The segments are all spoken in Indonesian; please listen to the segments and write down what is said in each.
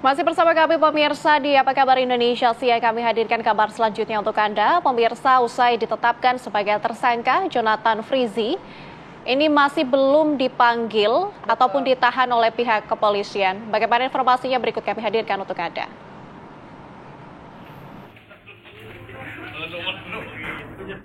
Masih bersama kami pemirsa di Apa Kabar Indonesia Siang, kami hadirkan kabar selanjutnya untuk Anda. Pemirsa, usai ditetapkan sebagai tersangka, Jonathan Frizzy ini masih belum dipanggil ataupun ditahan oleh pihak kepolisian. Bagaimana informasinya berikut kami hadirkan untuk Anda.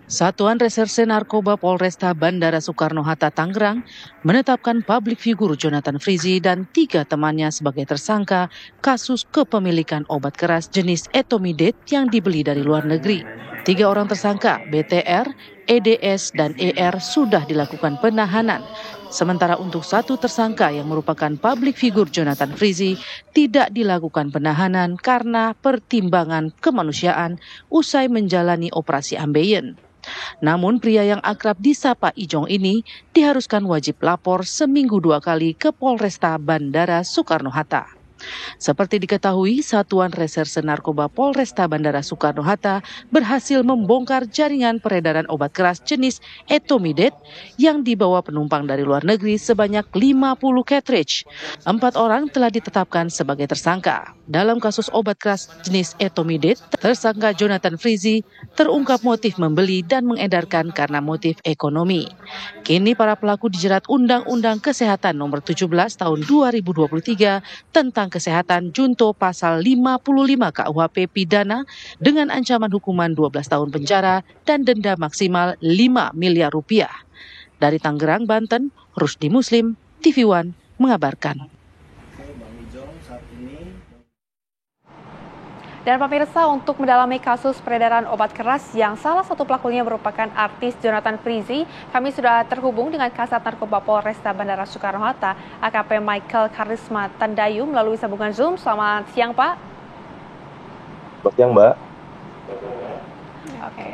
Satuan Reserse Narkoba Polresta Bandara Soekarno-Hatta Tangerang menetapkan publik figur Jonathan Frizzy dan 3 temannya sebagai tersangka kasus kepemilikan obat keras jenis etomidate yang dibeli dari luar negeri. 3 orang tersangka BTR, EDS, dan ER sudah dilakukan penahanan. Sementara untuk 1 tersangka yang merupakan publik figur Jonathan Frizzy tidak dilakukan penahanan karena pertimbangan kemanusiaan usai menjalani operasi ambeien. Namun pria yang akrab disapa Ijong ini diharuskan wajib lapor seminggu 2 kali ke Polresta Bandara Soekarno-Hatta. Seperti diketahui, Satuan Reserse Narkoba Polresta Bandara Soekarno-Hatta berhasil membongkar jaringan peredaran obat keras jenis etomidate yang dibawa penumpang dari luar negeri sebanyak 50 cartridge. 4 orang telah ditetapkan sebagai tersangka. Dalam kasus obat keras jenis etomidate, tersangka Jonathan Frizzy terungkap motif membeli dan mengedarkan karena motif ekonomi. Kini para pelaku dijerat Undang-Undang Kesehatan Nomor 17 Tahun 2023 tentang Kesehatan junto pasal 55 KUHP pidana dengan ancaman hukuman 12 tahun penjara dan denda maksimal 5 miliar rupiah. Dari Tangerang, Banten, Rusdi Muslim, TV One mengabarkan. Dan pemirsa, untuk mendalami kasus peredaran obat keras yang salah satu pelakunya merupakan artis Jonathan Frizzy, kami sudah terhubung dengan Kasat Narkoba Polresta Bandara Soekarno-Hatta, AKP Michael Karisma Tandayu melalui sambungan Zoom. Selamat siang, Pak. Selamat siang, Mbak. Oke.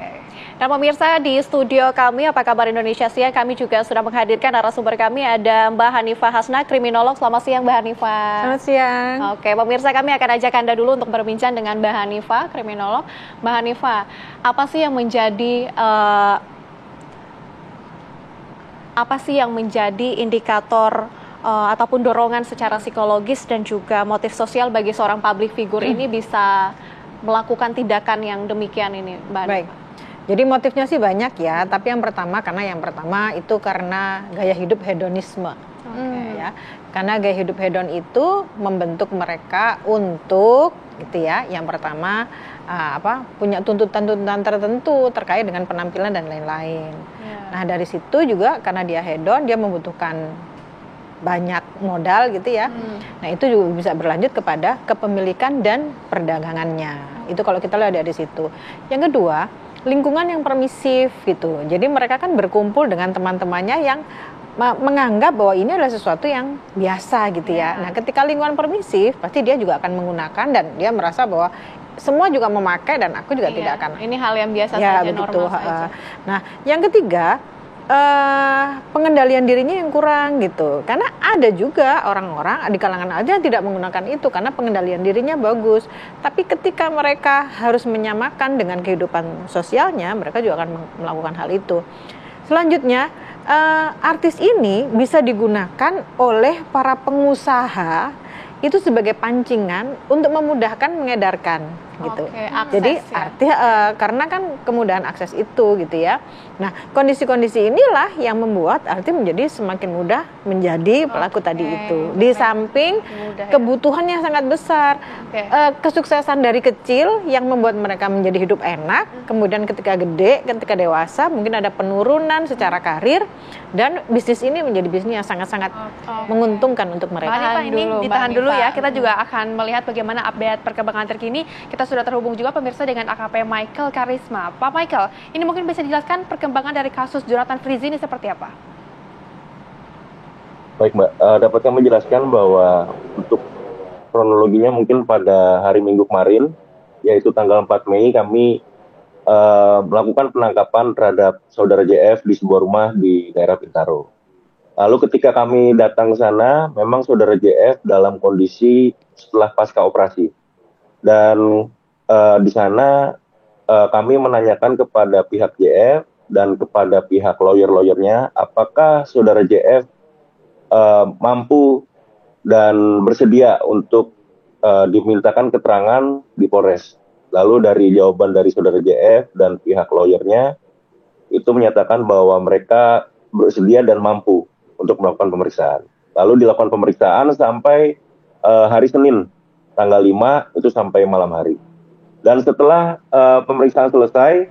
Dan pemirsa, di studio kami Apa Kabar Indonesia Siang, kami juga sudah menghadirkan narasumber kami, ada Mbak Hanifah Hasna, kriminolog. Selamat siang, Mbak Hanifah. Selamat siang. Oke, pemirsa, kami akan ajak Anda dulu untuk berbincang dengan Mbak Hanifah, kriminolog. Mbak Hanifah, apa sih yang menjadi indikator ataupun dorongan secara psikologis dan juga motif sosial bagi seorang public figure ini bisa melakukan tindakan yang demikian ini, Mbak Hanifah? Baik. Jadi motifnya sih banyak ya, tapi yang pertama itu karena gaya hidup hedonisme. Ya. Karena gaya hidup hedon itu membentuk mereka untuk gitu ya. Yang pertama punya tuntutan-tuntutan tertentu terkait dengan penampilan dan lain-lain. Nah, dari situ juga karena dia hedon, dia membutuhkan banyak modal gitu ya. Nah, itu juga bisa berlanjut kepada kepemilikan dan perdagangannya. Itu kalau kita lihat dari situ. Yang kedua, lingkungan yang permisif gitu. Jadi mereka kan berkumpul dengan teman-temannya yang menganggap bahwa ini adalah sesuatu yang biasa gitu ya. Nah, ketika lingkungan permisif, pasti dia juga akan menggunakan dan dia merasa bahwa semua juga memakai dan aku juga tidak akan. Ini hal yang biasa ya, saja, begitu. normal saja. Nah, yang ketiga, pengendalian dirinya yang kurang gitu. Karena ada juga orang-orang di kalangan aja yang tidak menggunakan itu karena pengendalian dirinya bagus. Tapi ketika mereka harus menyamakan dengan kehidupan sosialnya, mereka juga akan melakukan hal itu. Selanjutnya, artis ini bisa digunakan oleh para pengusaha itu sebagai pancingan untuk memudahkan mengedarkan gitu. Jadi karena kan kemudahan akses itu gitu ya. Nah, kondisi-kondisi inilah yang membuat artis menjadi semakin mudah menjadi pelaku tadi itu. Di samping kebutuhan yang sangat besar, kesuksesan dari kecil yang membuat mereka menjadi hidup enak, kemudian ketika gede, ketika dewasa mungkin ada penurunan secara karir dan bisnis ini menjadi bisnis yang sangat-sangat menguntungkan untuk mereka. Ditahan dulu ya, kita juga akan melihat bagaimana update perkembangan terkini. Kita sudah terhubung juga pemirsa dengan AKP Michael Karisma. Pak Michael, ini mungkin bisa dijelaskan perkembangan dari kasus Jonathan Frizzy ini seperti apa? Baik, Mbak. Dapat kami menjelaskan bahwa untuk kronologinya mungkin pada hari Minggu kemarin, yaitu tanggal 4 Mei, kami melakukan penangkapan terhadap saudara JF di sebuah rumah di daerah Bintaro. Lalu ketika kami datang ke sana, memang saudara JF dalam kondisi setelah pasca operasi. Dan di sana kami menanyakan kepada pihak JF dan kepada pihak lawyer-lawyernya, apakah saudara JF mampu dan bersedia untuk dimintakan keterangan di Polres. Lalu dari jawaban dari saudara JF dan pihak lawyernya itu menyatakan bahwa mereka bersedia dan mampu untuk melakukan pemeriksaan. Lalu dilakukan pemeriksaan sampai hari Senin tanggal 5 itu sampai malam hari. Dan setelah pemeriksaan selesai,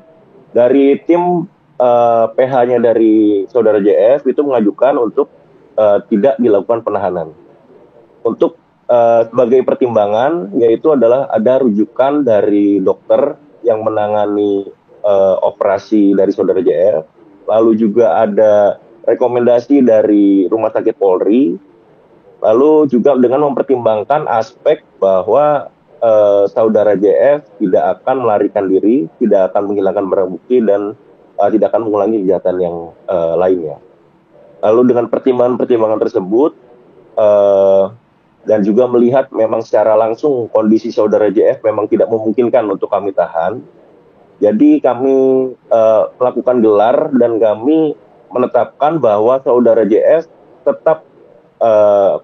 dari tim PH-nya dari saudara JF itu mengajukan untuk tidak dilakukan penahanan. Untuk sebagai pertimbangan yaitu adalah ada rujukan dari dokter yang menangani operasi dari saudara JF, lalu juga ada rekomendasi dari Rumah Sakit Polri, lalu juga dengan mempertimbangkan aspek bahwa saudara JF tidak akan melarikan diri, tidak akan menghilangkan barang bukti dan tidak akan mengulangi kejahatan yang lainnya. Lalu dengan pertimbangan-pertimbangan tersebut dan juga melihat memang secara langsung kondisi saudara JF memang tidak memungkinkan untuk kami tahan, jadi kami melakukan gelar dan kami menetapkan bahwa saudara JF tetap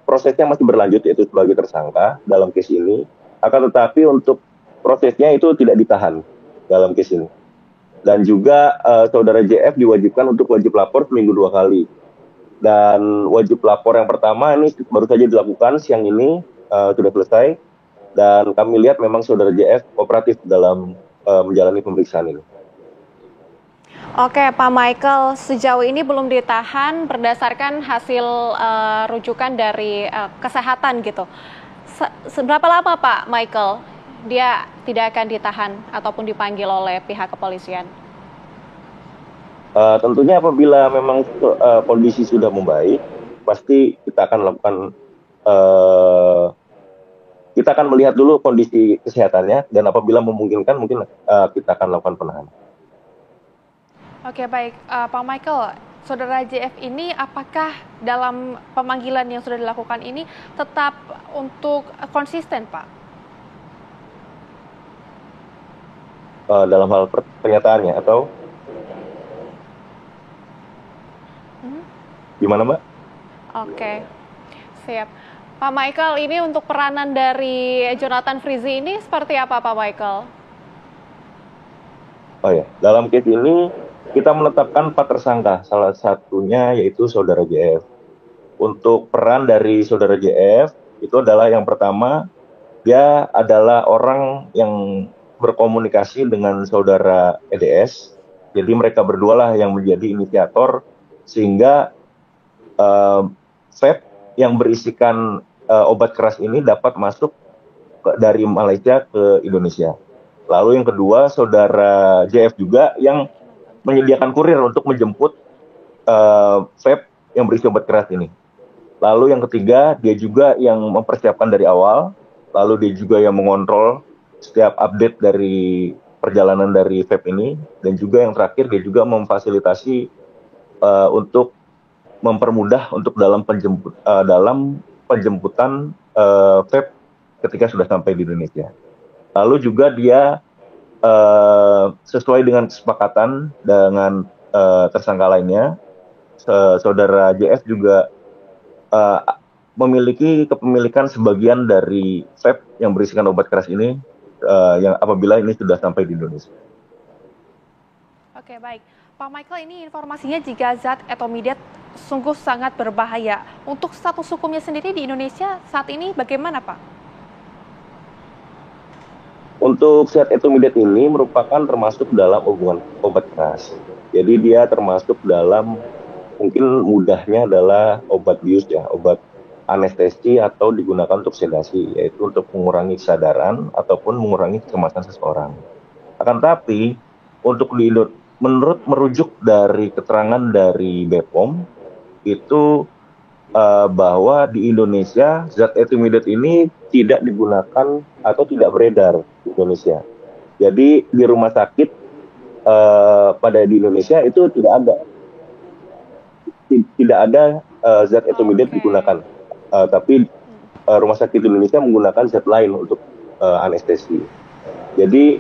prosesnya masih berlanjut yaitu sebagai tersangka dalam case ini, akan tetapi untuk prosesnya itu tidak ditahan dalam case ini. Dan juga saudara JF diwajibkan untuk wajib lapor seminggu 2 kali. Dan wajib lapor yang pertama ini baru saja dilakukan siang ini, sudah selesai. Dan kami lihat memang saudara JF kooperatif dalam menjalani pemeriksaan ini. Oke, Pak Michael, sejauh ini belum ditahan berdasarkan hasil rujukan dari kesehatan gitu. Seberapa lama Pak Michael dia tidak akan ditahan ataupun dipanggil oleh pihak kepolisian? Tentunya apabila memang kondisi sudah membaik, pasti kita akan lakukan, kita akan melihat dulu kondisi kesehatannya dan apabila memungkinkan mungkin kita akan lakukan penahanan. Oke, baik, Pak Michael, saudara JF ini apakah dalam pemanggilan yang sudah dilakukan ini tetap untuk konsisten, Pak? Dalam hal pernyataannya atau gimana, Mbak? Oke, siap. Pak Michael, ini untuk peranan dari Jonathan Frizzy ini seperti apa, Pak Michael? Oh ya, dalam case ini kita menetapkan 4 tersangka, salah satunya yaitu saudara JF. Untuk peran dari saudara JF itu adalah yang pertama, dia adalah orang yang berkomunikasi dengan saudara EDS. Jadi mereka berdua lah yang menjadi inisiator sehingga vape yang berisikan obat keras ini dapat masuk dari Malaysia ke Indonesia. Lalu yang kedua, saudara JF juga yang menyediakan kurir untuk menjemput vape yang berisi obat keras ini. Lalu yang ketiga, dia juga yang mempersiapkan dari awal, lalu dia juga yang mengontrol setiap update dari perjalanan dari vape ini, dan juga yang terakhir dia juga memfasilitasi untuk mempermudah untuk dalam penjemputan vape ketika sudah sampai di Indonesia. Lalu juga dia sesuai dengan kesepakatan dengan tersangka lainnya, saudara JF juga memiliki kepemilikan sebagian dari vape yang berisikan obat keras ini yang apabila ini sudah sampai di Indonesia. Oke, baik. Pak Michael, ini informasinya jika zat etomidat sungguh sangat berbahaya. Untuk status hukumnya sendiri di Indonesia saat ini bagaimana, Pak? Untuk zat etomidat ini merupakan termasuk dalam hubungan obat keras. Jadi dia termasuk dalam, mungkin mudahnya adalah obat bius ya, obat anestesi atau digunakan untuk sedasi, yaitu untuk mengurangi kesadaran ataupun mengurangi kecemasan seseorang. Akan tapi untuk menurut merujuk dari keterangan dari BPOM itu bahwa di Indonesia zat etomidat ini tidak digunakan atau tidak beredar di Indonesia. Jadi di rumah sakit pada di Indonesia itu tidak ada zat etomidat digunakan. Tapi rumah sakit di Indonesia menggunakan zat lain untuk anestesi. Jadi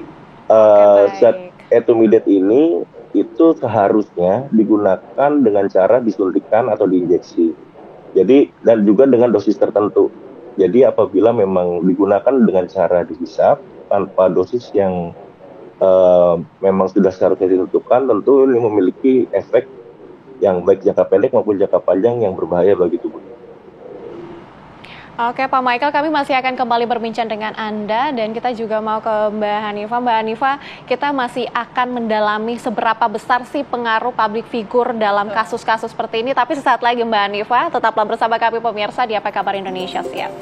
zat etomidat ini itu seharusnya digunakan dengan cara disuntikkan atau diinjeksi. Jadi dan juga dengan dosis tertentu. Jadi apabila memang digunakan dengan cara dihisap tanpa dosis yang memang sudah seharusnya ditentukan, tentu ini memiliki efek yang baik jangka pendek maupun jangka panjang yang berbahaya bagi tubuh. Oke Pak Michael, kami masih akan kembali berbincang dengan Anda dan kita juga mau ke Mbak Hanifah. Mbak Hanifah, kita masih akan mendalami seberapa besar sih pengaruh public figure dalam kasus-kasus seperti ini. Tapi sesaat lagi Mbak Hanifah, tetaplah bersama kami pemirsa di Apa Kabar Indonesia Siang.